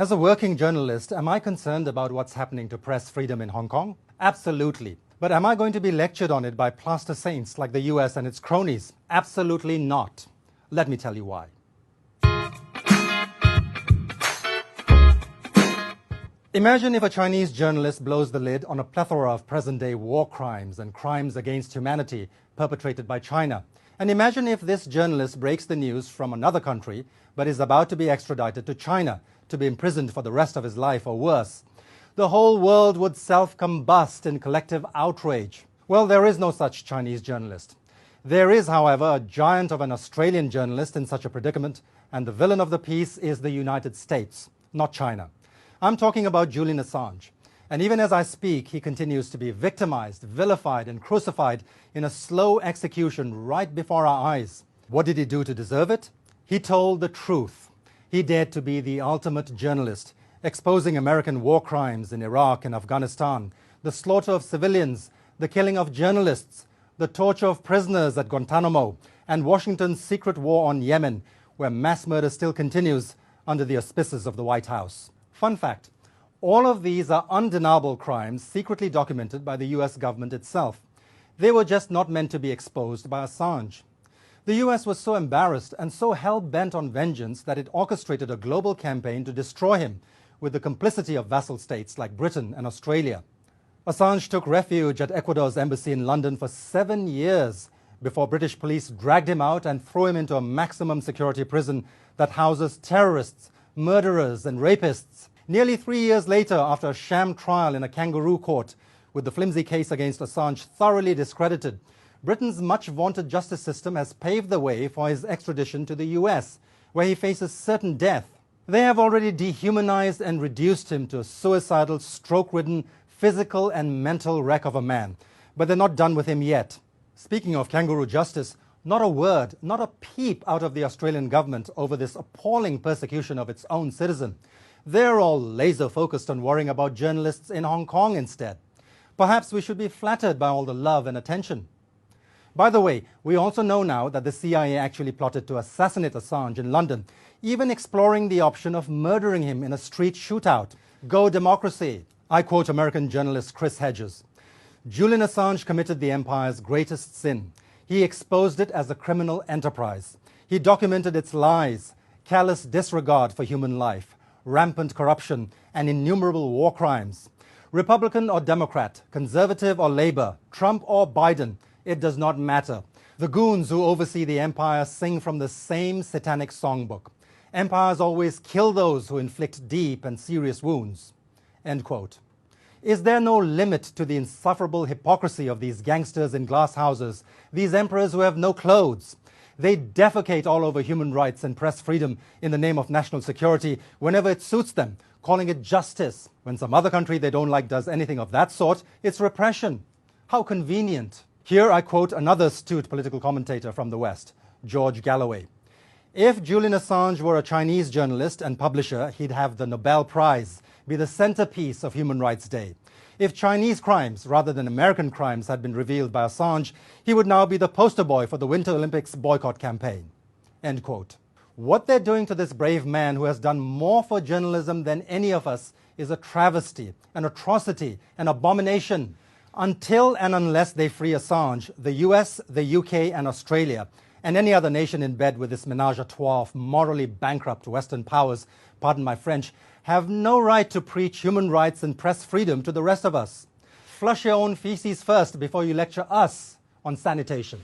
As a working journalist, am I concerned about what's happening to press freedom in Hong Kong? Absolutely. But am I going to be lectured on it by plaster saints like the US and its cronies? Absolutely not. Let me tell you why. Imagine if a Chinese journalist blows the lid on a plethora of present-day war crimes and crimes against humanity perpetrated by China. And imagine if this journalist breaks the news from another country but is about to be extradited to China to be imprisoned for the rest of his life or worse. The whole world would self-combust in collective outrage. Well, there is no such Chinese journalist. There is, however, a giant of an Australian journalist in such a predicament, and the villain of the piece is the United States, not China. I'm talking about Julian Assange. And even as I speak, he continues to be victimized, vilified, and crucified in a slow execution right before our eyes. What did he do to deserve it? He told the truth. He dared to be the ultimate journalist, exposing American war crimes in Iraq and Afghanistan, the slaughter of civilians, the killing of journalists, the torture of prisoners at Guantanamo, and Washington's secret war on Yemen, where mass murder still continues under the auspices of the White House. Fun fact, all of these are undeniable crimes secretly documented by the US government itself. They were just not meant to be exposed by Assange. The US was so embarrassed and so hell-bent on vengeance that it orchestrated a global campaign to destroy him with the complicity of vassal states like Britain and Australia. Assange took refuge at Ecuador's embassy in London for 7 years before British police dragged him out and threw him into a maximum security prison that houses terrorists, murderers, and rapists. Nearly 3 years later, after a sham trial in a kangaroo court, with the flimsy case against Assange thoroughly discredited, Britain's much-vaunted justice system has paved the way for his extradition to the US, where he faces certain death. They have already dehumanized and reduced him to a suicidal, stroke-ridden, physical and mental wreck of a man. But they're not done with him yet. Speaking of kangaroo justice, not a word, not a peep out of the Australian government over this appalling persecution of its own citizen. They're all laser-focused on worrying about journalists in Hong Kong instead. Perhaps we should be flattered by all the love and attention. By the way, we also know now that the CIA actually plotted to assassinate Assange in London, even exploring the option of murdering him in a street shootout. Go democracy! I quote American journalist Chris Hedges. Julian Assange committed the empire's greatest sin. He exposed it as a criminal enterprise. He documented its lies, callous disregard for human life, rampant corruption, and innumerable war crimes. Republican or Democrat, conservative or Labour, Trump or Biden, it does not matter. The goons who oversee the empire sing from the same satanic songbook. Empires always kill those who inflict deep and serious wounds. End quote. Is there no limit to the insufferable hypocrisy of these gangsters in glass houses, these emperors who have no clothes? They defecate all over human rights and press freedom in the name of national security whenever it suits them, calling it justice. When some other country they don't like does anything of that sort, it's repression. How convenient. Here I quote another astute political commentator from the West, George Galloway. If Julian Assange were a Chinese journalist and publisher, he'd have the Nobel Prize, be the centerpiece of Human Rights Day. If Chinese crimes rather than American crimes had been revealed by Assange, he would now be the poster boy for the Winter Olympics boycott campaign. End quote. What they're doing to this brave man who has done more for journalism than any of us is a travesty, an atrocity, an abomination. Until and unless they free Assange, the US, the UK, and Australia, and any other nation in bed with this menage a trois of morally bankrupt Western powers, pardon my French, have no right to preach human rights and press freedom to the rest of us. Flush your own feces first before you lecture us on sanitation.